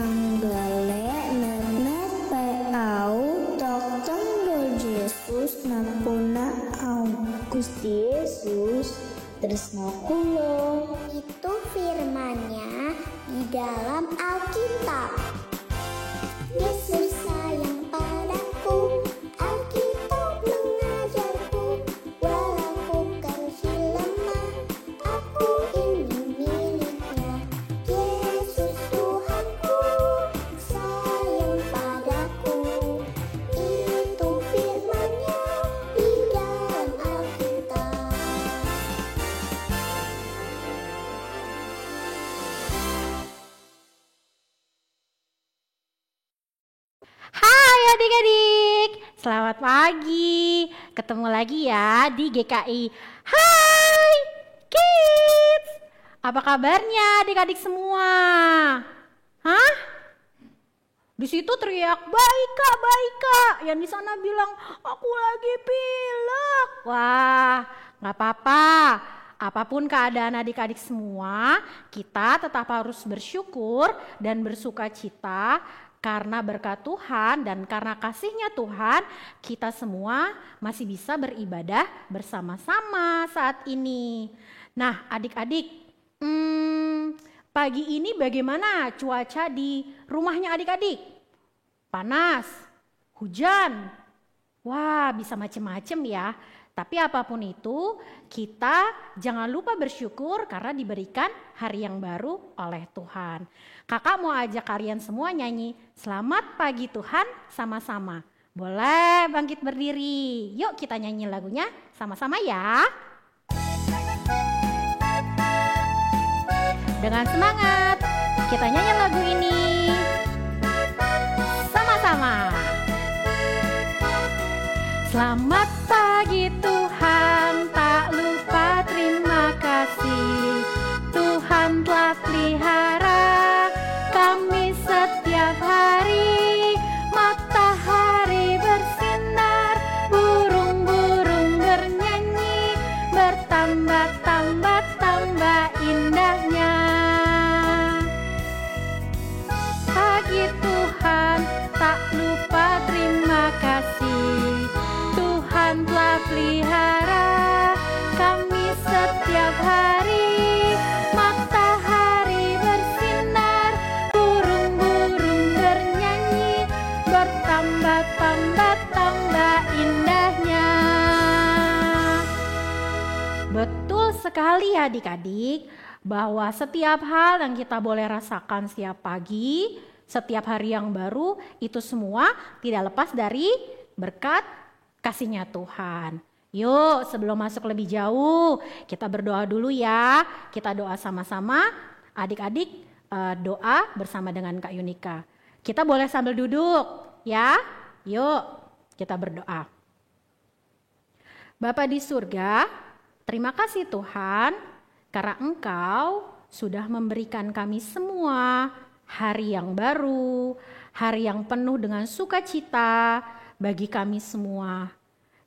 Nanggale net pau toktong do Jesus napuna au Gusti Yesus tresno kula. Itu firman-Nya di dalam Alkitab. Yesus sayang padaku, Alkitab mengajarku, walau kecil lemah, aku ingin miliknya. Yesus Tuhanku, sayang padaku, itu firman-Nya di dalam Alkitab. Hai adik-adik, selamat pagi. Ketemu lagi ya di GKI. Hai kids, apa kabarnya adik-adik semua? Hah? Di situ teriak baik kak. Yang di sana bilang aku lagi pilek. Wah, nggak apa-apa. Apapun keadaan adik-adik semua, kita tetap harus bersyukur dan bersuka cita. Karena berkat Tuhan dan karena kasih-Nya Tuhan, kita semua masih bisa beribadah bersama-sama saat ini. Nah adik-adik, pagi ini bagaimana cuaca di rumahnya adik-adik? Panas? Hujan? Wah, bisa macem-macem ya. Tapi apapun itu, kita jangan lupa bersyukur karena diberikan hari yang baru oleh Tuhan. Kakak mau ajak kalian semua nyanyi Selamat Pagi Tuhan sama-sama. Boleh bangkit berdiri. Yuk kita nyanyi lagunya sama-sama ya. Dengan semangat kita nyanyi lagu ini sama-sama. Selamat pagi Tuhan, tak lupa terima kasih. Tuhan telah pelihara kami setiap hari. Matahari bersinar, burung-burung bernyanyi, bertambah-tambah indahnya. Pagi Tuhan, tak lupa terima kasih. Tuhan telah pelihara kami setiap hari. Matahari bersinar, burung-burung bernyanyi, bertambah-tambah indahnya. Betul sekali adik-adik, bahwa setiap hal yang kita boleh rasakan setiap pagi, setiap hari yang baru, itu semua tidak lepas dari berkat kasih-Nya Tuhan. Yuk sebelum masuk lebih jauh, kita berdoa dulu ya. Kita doa sama-sama, adik-adik doa bersama dengan Kak Yunika. Kita boleh sambil duduk ya. Yuk kita berdoa. Bapa di surga, terima kasih Tuhan karena Engkau sudah memberikan kami semua hari yang baru, hari yang penuh dengan sukacita bagi kami semua.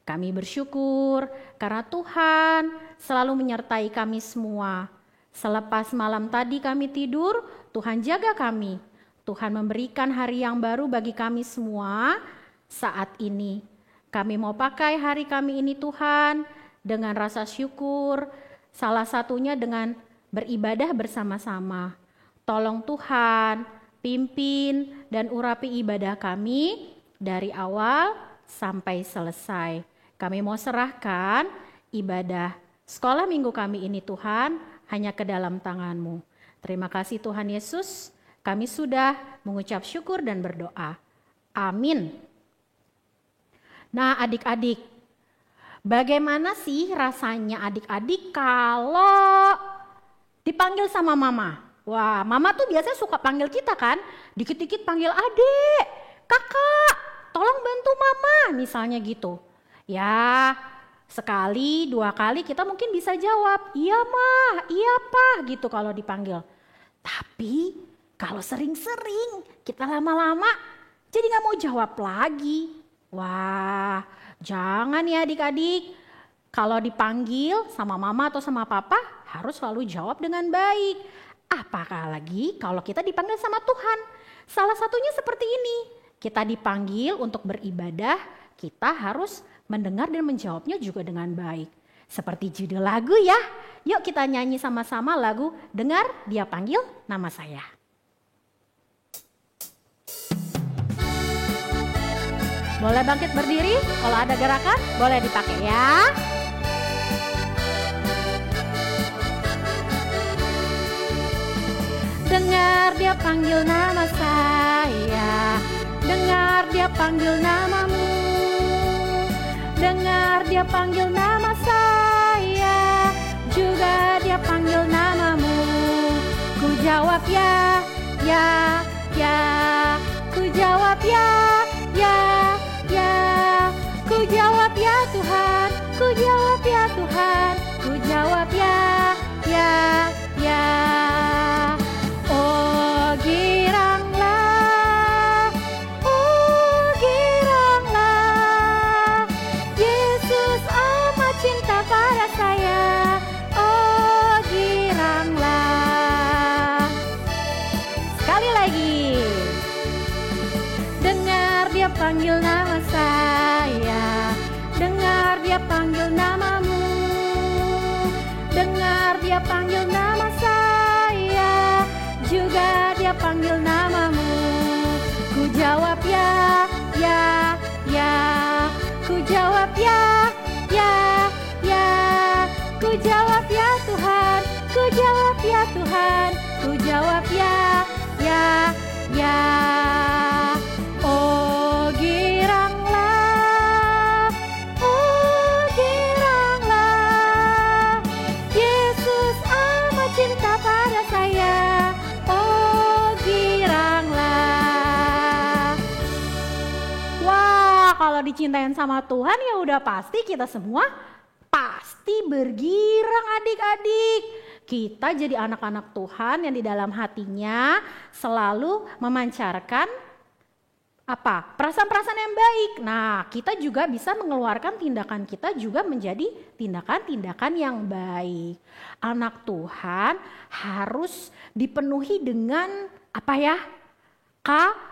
Kami bersyukur karena Tuhan selalu menyertai kami semua. Selepas malam tadi kami tidur, Tuhan jaga kami. Tuhan memberikan hari yang baru bagi kami semua saat ini. Kami mau pakai hari kami ini Tuhan dengan rasa syukur, salah satunya dengan beribadah bersama-sama. Tolong Tuhan pimpin dan urapi ibadah kami dari awal sampai selesai. Kami mau serahkan ibadah sekolah minggu kami ini Tuhan hanya ke dalam tangan-Mu. Terima kasih Tuhan Yesus, kami sudah mengucap syukur dan berdoa. Amin. Nah adik-adik, bagaimana sih rasanya adik-adik kalau dipanggil sama mama? Wah, mama tuh biasanya suka panggil kita kan, dikit-dikit panggil adik, kakak, tolong bantu mama, misalnya gitu. Ya, sekali, dua kali kita mungkin bisa jawab, iya mah, iya pak, gitu kalau dipanggil. Tapi kalau sering-sering kita lama-lama jadi gak mau jawab lagi. Wah, jangan ya adik-adik. Kalau dipanggil sama mama atau sama papa harus selalu jawab dengan baik. Apakah lagi kalau kita dipanggil sama Tuhan. Salah satunya seperti ini. Kita dipanggil untuk beribadah, kita harus mendengar dan menjawabnya juga dengan baik. Seperti judul lagu ya. Yuk kita nyanyi sama-sama lagu Dengar Dia Panggil Nama Saya. Boleh bangkit berdiri, kalau ada gerakan boleh dipakai ya. Dengar Dia panggil nama saya, dengar Dia panggil namamu. Dengar Dia panggil nama saya, juga Dia panggil namamu. Ku jawab ya, ya, ya. Ku jawab ya, ya, ya. Ku jawab ya Tuhan, ku jawab ya Tuhan. Ku jawab ya, ya, ya. Oh giranglah, oh giranglah. Yesus amat cinta pada saya. Oh giranglah. Sekali lagi. Dengar Dia panggil nama saya, dengar Dia panggil namamu. Dengar Dia panggil nama saya, juga Dia panggil namamu. Ku jawab ya, ya, ya. Ku jawab ya, ya, ya. Ku jawab ya Tuhan, ku jawab ya Tuhan. Ku jawab ya, ya, ya. Oh giranglah, oh giranglah. Yesus amat cinta pada saya. Oh giranglah. Wah, kalau dicintain sama Tuhan ya udah pasti kita semua pasti bergirang adik-adik. Kita jadi anak-anak Tuhan yang di dalam hatinya selalu memancarkan apa? Perasaan-perasaan yang baik. Nah, kita juga bisa mengeluarkan tindakan kita juga menjadi tindakan-tindakan yang baik. Anak Tuhan harus dipenuhi dengan apa ya? KASIH.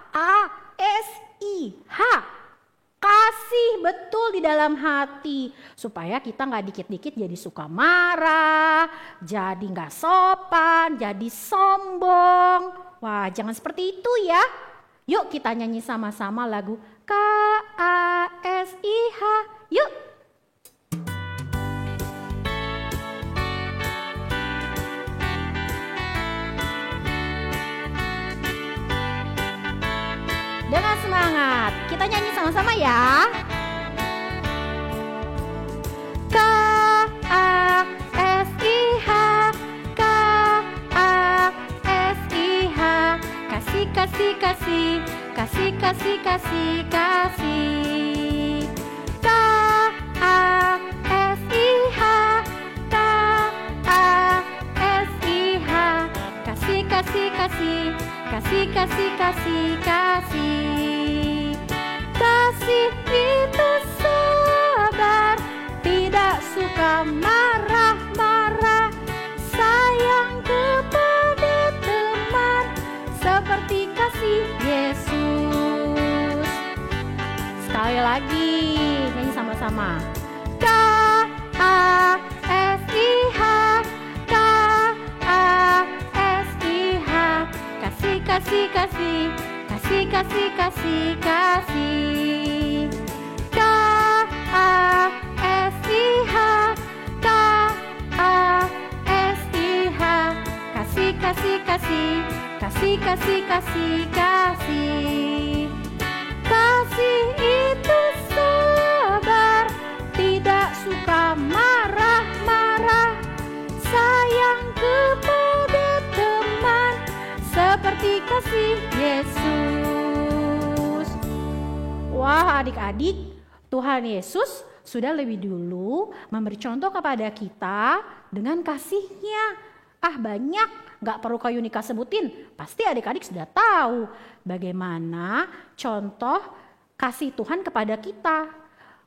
Kasih betul di dalam hati. Supaya kita gak dikit-dikit jadi suka marah, jadi gak sopan, jadi sombong. Wah, jangan seperti itu ya. Yuk kita nyanyi sama-sama lagu KASIH. Yuk. Dengan semangat, kita nyanyi sama-sama ya. KASIH, KASIH. Kasih, kasih, kasih, kasih, kasih, kasih, kasih. KASIH, KASIH. Kasih, kasih, kasih, kasih, kasih, kasih, kasih. Kasih itu sabar, tidak suka marah-marah, sayang kepada teman, seperti kasih Yesus. Sekali lagi, nyanyi sama-sama. KASIH, KASIH. Kasih, kasih, kasih, kasih, kasih, kasih, kasih. KASIH, KASIH. Kasih, kasih, kasih, kasih, kasih, kasih, kasih. Kasih itu sabar, tidak suka marah-marah, sayang kepada teman, seperti kasih Yesus. Wah adik-adik, Tuhan Yesus sudah lebih dulu memberi contoh kepada kita dengan kasih-Nya. Banyak, gak perlu Kak Yunika sebutin, pasti adik-adik sudah tahu bagaimana contoh kasih Tuhan kepada kita.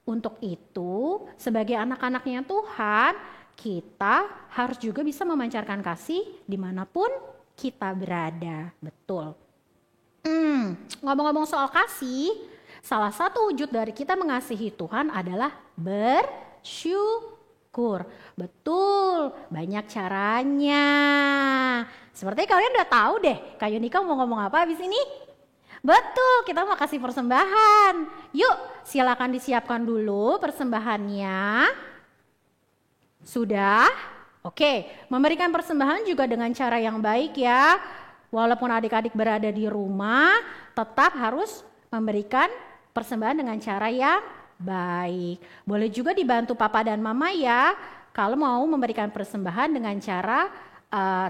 Untuk itu, sebagai anak-anaknya Tuhan, kita harus juga bisa memancarkan kasih dimanapun kita berada. Betul. Ngomong-ngomong soal kasih, salah satu wujud dari kita mengasihi Tuhan adalah bersyukur. Betul, banyak caranya. Seperti kalian udah tahu deh, Kak Yunika mau ngomong apa habis ini? Betul, kita mau kasih persembahan. Yuk, silakan disiapkan dulu persembahannya. Sudah? Oke, memberikan persembahan juga dengan cara yang baik ya. Walaupun adik-adik berada di rumah, tetap harus memberikan persembahan dengan cara yang baik. Boleh juga dibantu papa dan mama ya, kalau mau memberikan persembahan dengan cara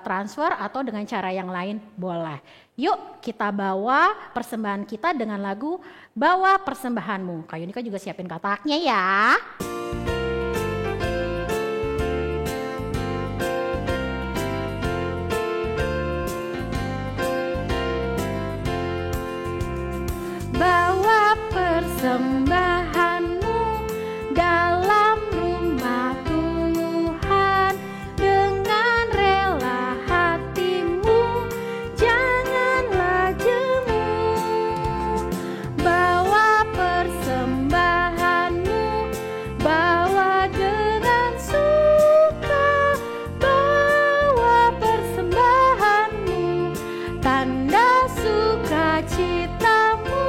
transfer atau dengan cara yang lain boleh. Yuk kita bawa persembahan kita dengan lagu Bawa Persembahanmu. Kak Yunika juga siapin kataknya ya. Bawa persembahanmu dalam rumah Tuhan dengan rela hatimu, janganlah jemu. Bawa persembahanmu, bawa dengan suka. Bawa persembahanmu, tanda sukacitamu.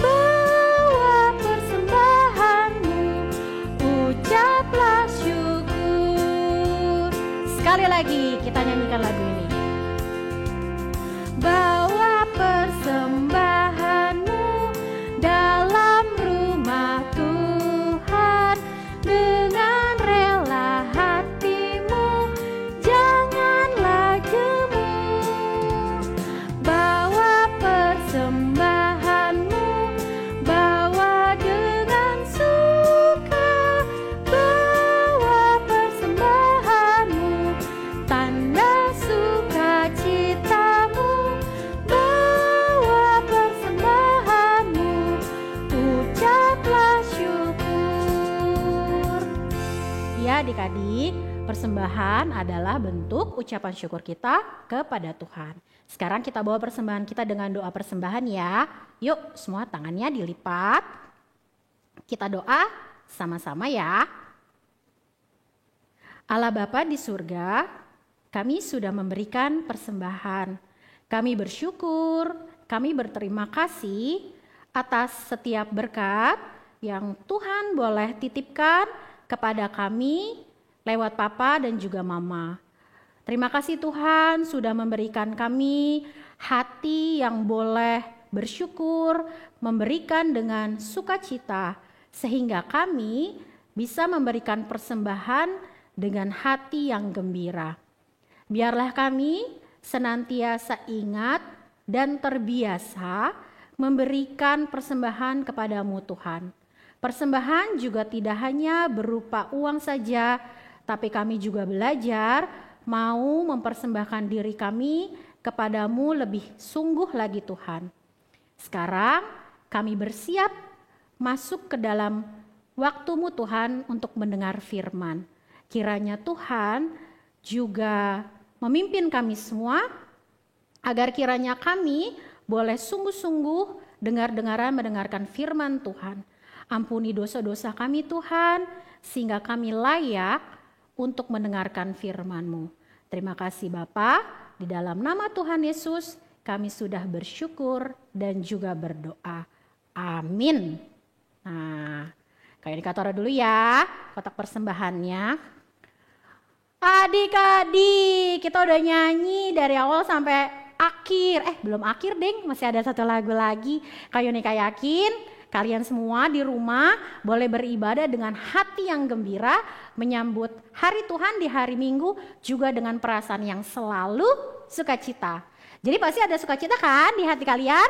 Bawa persembahanmu, ucaplah syukur. Sekali lagi kita nyanyikan lagu ini. Bawa persembahanmu dalam rumah Tuhan dengan rela hatimu, janganlah jemu. Bawa persembahanmu, bawa dengan suka. Bawa persembahanmu, tanda sukacitamu. Bawa persembahanmu, ucaplah syukur. Ya adik-adik, persembahan adalah bentuk ucapan syukur kita kepada Tuhan. Sekarang kita bawa persembahan kita dengan doa persembahan ya. Yuk semua tangannya dilipat. Kita doa sama-sama ya. Allah Bapa di surga, kami sudah memberikan persembahan. Kami bersyukur, kami berterima kasih atas setiap berkat yang Tuhan boleh titipkan kepada kami lewat Papa dan juga Mama. Terima kasih Tuhan sudah memberikan kami hati yang boleh bersyukur, memberikan dengan sukacita, sehingga kami bisa memberikan persembahan dengan hati yang gembira. Biarlah kami senantiasa ingat dan terbiasa memberikan persembahan kepadamu Tuhan. Persembahan juga tidak hanya berupa uang saja, tapi kami juga belajar mau mempersembahkan diri kami kepadamu lebih sungguh lagi Tuhan. Sekarang kami bersiap masuk ke dalam waktu-Mu Tuhan untuk mendengar firman. Kiranya Tuhan juga memimpin kami semua agar kiranya kami boleh sungguh-sungguh dengar-dengaran mendengarkan firman Tuhan. Ampuni dosa-dosa kami Tuhan, sehingga kami layak untuk mendengarkan firman-Mu. Terima kasih Bapa, di dalam nama Tuhan Yesus kami sudah bersyukur dan juga berdoa. Amin. Nah, kayak dikatakan dulu ya, kotak persembahannya. Adik-adik, kita udah nyanyi dari awal sampai akhir. Belum akhir deng, masih ada satu lagu lagi. Kak Yunika yakin kalian semua di rumah boleh beribadah dengan hati yang gembira, menyambut hari Tuhan di hari Minggu juga dengan perasaan yang selalu sukacita. Jadi pasti ada sukacita kan di hati kalian?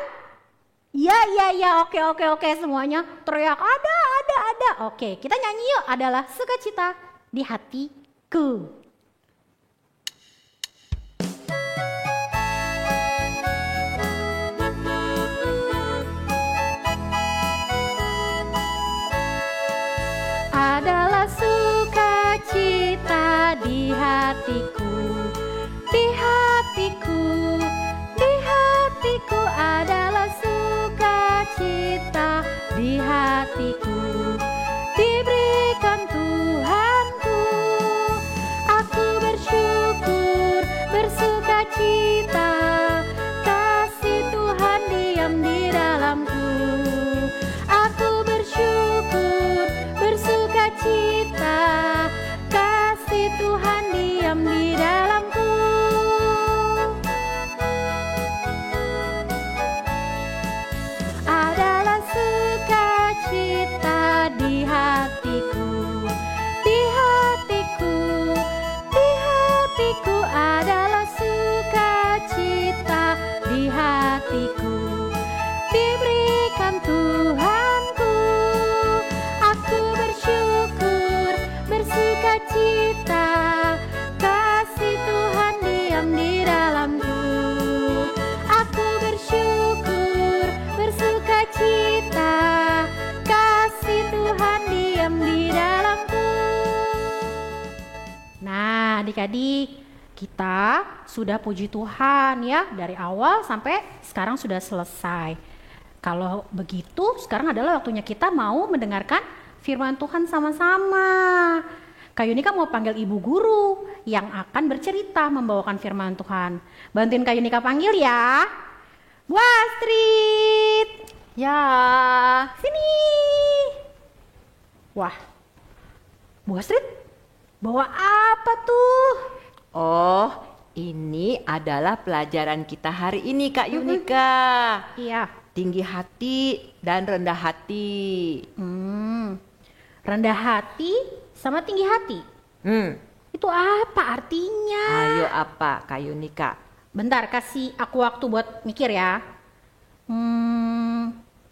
Iya, oke semuanya teriak ada. Oke, kita nyanyi yuk, adalah sukacita di hatiku. Adalah sukacita di hatiku, di hatiku, di hatiku adalah sukacita. di hatiku diberikan Tuhanku. Aku bersyukur, bersuka cita, kasih Tuhan diam di dalamku. Aku bersyukur, bersuka cita, kasih Tuhan diam di dalamku. Adalah sukacita di hatiku, di hatiku, di hatiku adalah sukacita di hatiku diberikan Tuhanku. Aku bersyukur, bersukacita, kasih Tuhan diam di dalamku. Aku bersyukur, bersukacita, kasih Tuhan diam di dalamku. Nah, adik-adik, kita sudah puji Tuhan ya, dari awal sampai sekarang sudah selesai. Kalau begitu, sekarang adalah waktunya kita mau mendengarkan firman Tuhan sama-sama. Kak Yunika mau panggil ibu guru yang akan bercerita membawakan firman Tuhan. Bantuin Kak Yunika panggil ya. Bu Astrid. Ya, sini. Wah, Bu Astrid, bawa apa tuh? Oh, ini adalah pelajaran kita hari ini, Kak Yunika. Iya. Tinggi hati dan rendah hati. Rendah hati sama tinggi hati. Itu apa artinya? Ayo apa, Kak Yunika? Bentar, kasih aku waktu buat mikir ya.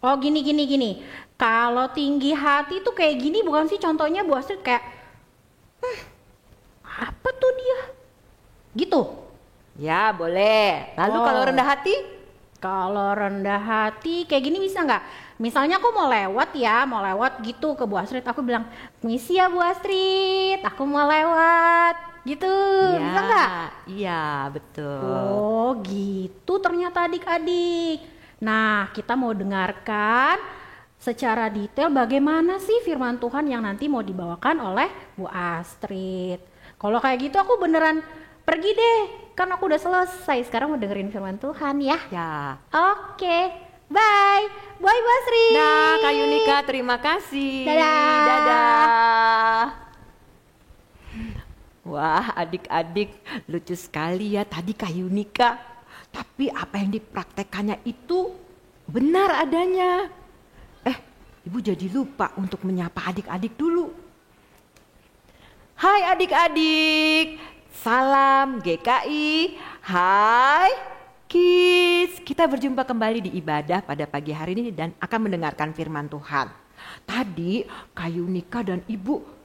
Oh gini. Kalau tinggi hati tuh kayak gini bukan sih contohnya Bu Astrid kayak apa tuh dia? Gitu. Ya, boleh. Lalu kalau rendah hati? Kalau rendah hati kayak gini bisa nggak? Misalnya aku mau lewat gitu ke Bu Astrid, aku bilang, "Misi ya Bu Astrid, aku mau lewat." Gitu, Ya, bisa nggak? iya, betul. Oh gitu ternyata adik-adik. Nah, kita mau dengarkan secara detail bagaimana sih firman Tuhan yang nanti mau dibawakan oleh Bu Astrid. Kalau kayak gitu aku beneran pergi deh, kan aku udah selesai. Sekarang mau dengerin firman Tuhan ya. Ya. Oke, bye. Bye Bu Astrid. Nah, Kak Yunika, terima kasih. Dadah. Dadah. Wah, adik-adik, lucu sekali ya tadi Kak Yunika. Tapi apa yang dipraktekannya itu benar adanya. Ibu jadi lupa untuk menyapa adik-adik dulu. Hai adik-adik, salam GKI. Hai Kids, kita berjumpa kembali di ibadah pada pagi hari ini dan akan mendengarkan firman Tuhan. Tadi Kak Yunika dan Ibu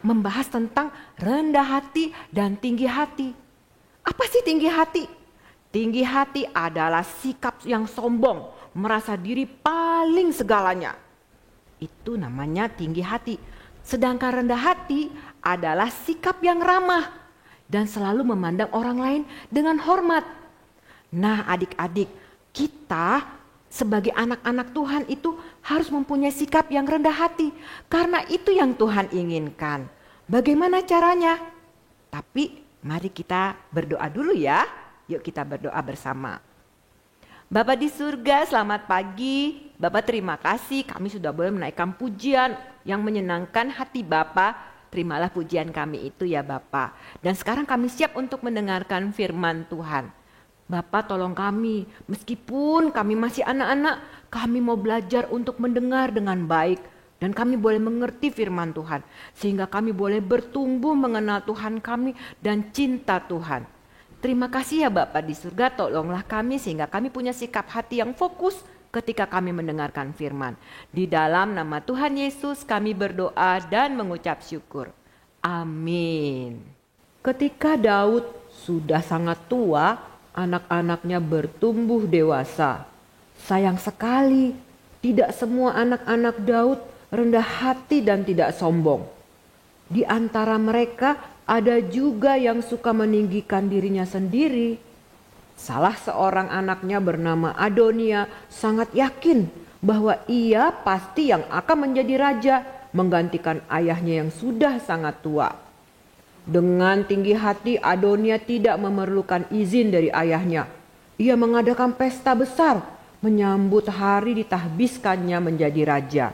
membahas tentang rendah hati dan tinggi hati. Apa sih tinggi hati? Tinggi hati adalah sikap yang sombong, merasa diri paling segalanya. Itu namanya tinggi hati. Sedangkan rendah hati adalah sikap yang ramah dan selalu memandang orang lain dengan hormat. Nah, adik-adik, kita sebagai anak-anak Tuhan itu harus mempunyai sikap yang rendah hati karena itu yang Tuhan inginkan. Bagaimana caranya? Tapi mari kita berdoa dulu ya. Yuk kita berdoa bersama. Bapa di surga, selamat pagi. Bapa, terima kasih kami sudah boleh menaikkan pujian yang menyenangkan hati Bapa. Terimalah pujian kami itu ya Bapa. Dan sekarang kami siap untuk mendengarkan firman Tuhan. Bapa, tolong kami, meskipun kami masih anak-anak, kami mau belajar untuk mendengar dengan baik. Dan kami boleh mengerti firman Tuhan. Sehingga kami boleh bertumbuh mengenal Tuhan kami dan cinta Tuhan. Terima kasih ya Bapa di surga, tolonglah kami sehingga kami punya sikap hati yang fokus ketika kami mendengarkan firman. Di dalam nama Tuhan Yesus kami berdoa dan mengucap syukur. Amin. Ketika Daud sudah sangat tua, anak-anaknya bertumbuh dewasa. Sayang sekali, tidak semua anak-anak Daud rendah hati dan tidak sombong. Di antara mereka ada juga yang suka meninggikan dirinya sendiri. Salah seorang anaknya bernama Adonia sangat yakin bahwa ia pasti yang akan menjadi raja menggantikan ayahnya yang sudah sangat tua. Dengan tinggi hati Adonia tidak memerlukan izin dari ayahnya. Ia mengadakan pesta besar menyambut hari ditahbiskannya menjadi raja.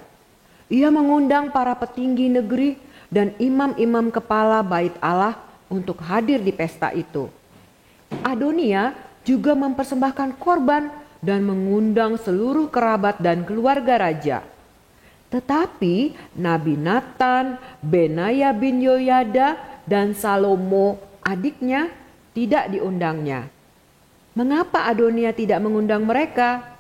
Ia mengundang para petinggi negeri dan imam-imam kepala bait Allah untuk hadir di pesta itu. Adonia juga mempersembahkan korban dan mengundang seluruh kerabat dan keluarga raja. Tetapi Nabi Natan, Benaya bin Yoyada, dan Salomo adiknya tidak diundangnya. Mengapa Adonia tidak mengundang mereka?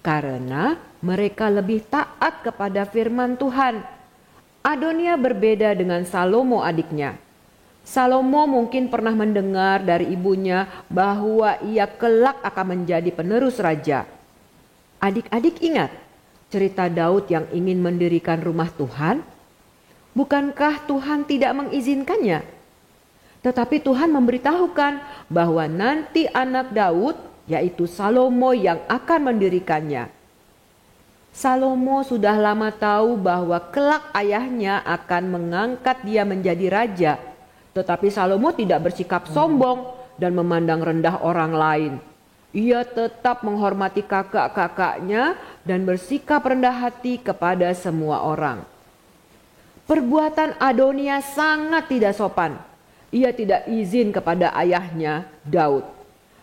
Karena mereka lebih taat kepada firman Tuhan. Adonia berbeda dengan Salomo adiknya. Salomo mungkin pernah mendengar dari ibunya bahwa ia kelak akan menjadi penerus raja. Adik-adik ingat cerita Daud yang ingin mendirikan rumah Tuhan? Bukankah Tuhan tidak mengizinkannya? Tetapi Tuhan memberitahukan bahwa nanti anak Daud, yaitu Salomo, yang akan mendirikannya. Salomo sudah lama tahu bahwa kelak ayahnya akan mengangkat dia menjadi raja. Tetapi Salomo tidak bersikap sombong dan memandang rendah orang lain. Ia tetap menghormati kakak-kakaknya dan bersikap rendah hati kepada semua orang. Perbuatan Adonia sangat tidak sopan. Ia tidak izin kepada ayahnya Daud.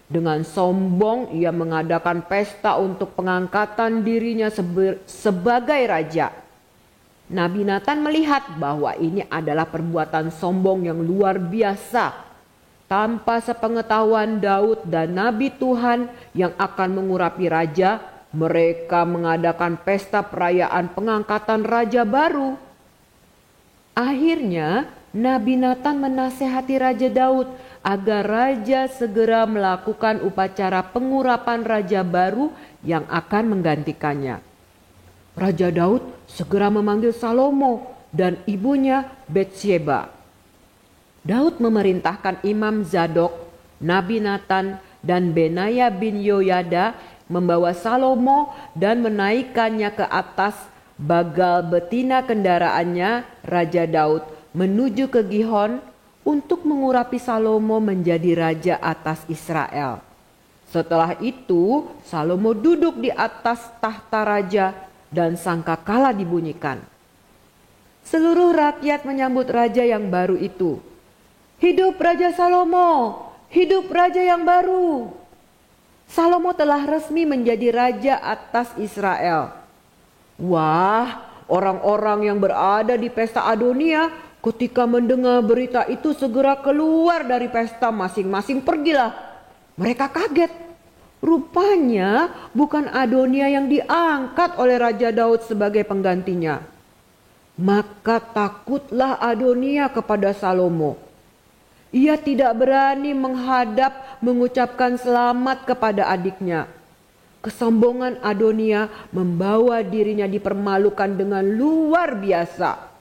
Dengan sombong ia mengadakan pesta untuk pengangkatan dirinya sebagai raja. Nabi Natan melihat bahwa ini adalah perbuatan sombong yang luar biasa. Tanpa sepengetahuan Daud dan Nabi Tuhan yang akan mengurapi raja, mereka mengadakan pesta perayaan pengangkatan raja baru. Akhirnya Nabi Natan menasehati Raja Daud agar raja segera melakukan upacara pengurapan raja baru yang akan menggantikannya. Raja Daud segera memanggil Salomo dan ibunya Betsyeba. Daud memerintahkan Imam Zadok, Nabi Natan, dan Benaya bin Yoyada membawa Salomo dan menaikkannya ke atas bagal betina kendaraannya Raja Daud menuju ke Gihon untuk mengurapi Salomo menjadi raja atas Israel. Setelah itu Salomo duduk di atas tahta raja dan sangkakala dibunyikan. Seluruh rakyat menyambut raja yang baru itu. Hidup Raja Salomo, hidup raja yang baru. Salomo telah resmi menjadi raja atas Israel. Wah, orang-orang yang berada di pesta Adonia ketika mendengar berita itu segera keluar dari pesta masing-masing pergilah. Mereka kaget. Rupanya bukan Adonia yang diangkat oleh Raja Daud sebagai penggantinya. Maka takutlah Adonia kepada Salomo. Ia tidak berani menghadap mengucapkan selamat kepada adiknya. Kesombongan Adonia membawa dirinya dipermalukan dengan luar biasa.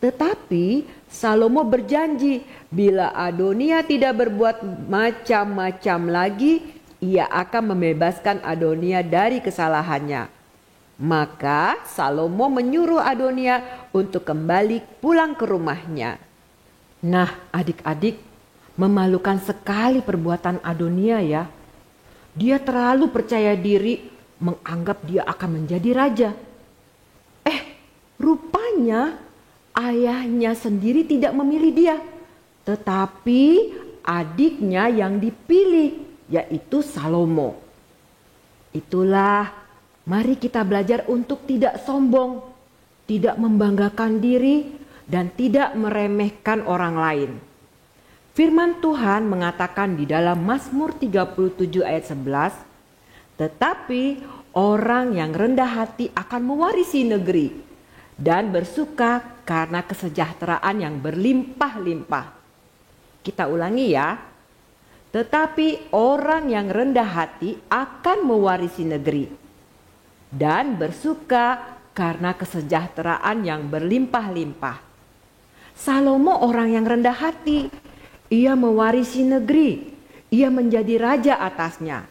Tetapi Salomo berjanji bila Adonia tidak berbuat macam-macam lagi, ia akan membebaskan Adonia dari kesalahannya. Maka Salomo menyuruh Adonia untuk kembali pulang ke rumahnya. Nah, adik-adik, memalukan sekali perbuatan Adonia ya. Dia terlalu percaya diri menganggap dia akan menjadi raja. Rupanya ayahnya sendiri tidak memilih dia, tetapi adiknya yang dipilih, yaitu Salomo. Itulah, mari kita belajar untuk tidak sombong, tidak membanggakan diri, dan tidak meremehkan orang lain. Firman Tuhan mengatakan di dalam Mazmur 37 ayat 11, tetapi orang yang rendah hati akan mewarisi negeri dan bersuka karena kesejahteraan yang berlimpah-limpah. Kita ulangi ya. Tetapi orang yang rendah hati akan mewarisi negeri dan bersuka karena kesejahteraan yang berlimpah-limpah. Salomo orang yang rendah hati. Ia mewarisi negeri. Ia menjadi raja atasnya.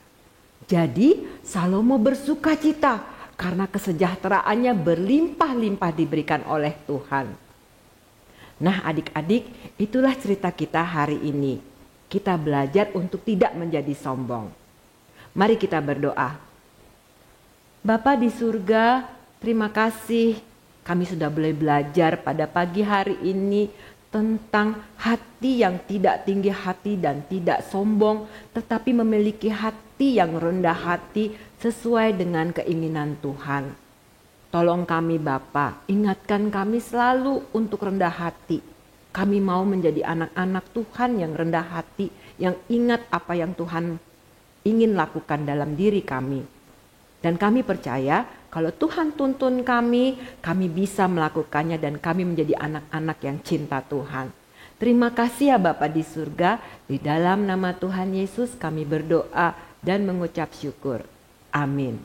Jadi Salomo bersuka cita karena kesejahteraannya berlimpah-limpah diberikan oleh Tuhan. Nah adik-adik, itulah cerita kita hari ini. Kita belajar untuk tidak menjadi sombong. Mari kita berdoa. Bapa di surga, terima kasih kami sudah boleh belajar pada pagi hari ini tentang hati yang tidak tinggi hati dan tidak sombong, tetapi memiliki hati yang rendah hati sesuai dengan keinginan Tuhan. Tolong kami Bapa, ingatkan kami selalu untuk rendah hati. Kami mau menjadi anak-anak Tuhan yang rendah hati, yang ingat apa yang Tuhan ingin lakukan dalam diri kami. Dan kami percaya kalau Tuhan tuntun kami bisa melakukannya dan kami menjadi anak-anak yang cinta Tuhan. Terima kasih ya Bapa di surga, di dalam nama Tuhan Yesus kami berdoa dan mengucap syukur. Amin.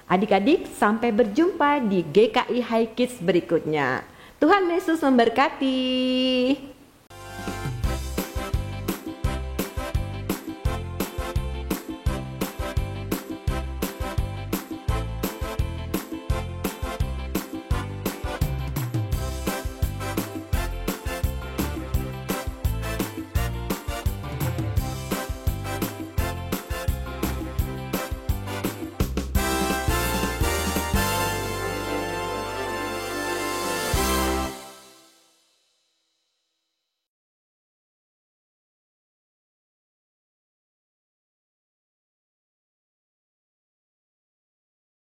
Adik-adik, sampai berjumpa di GKI High Kids berikutnya. Tuhan Yesus memberkati.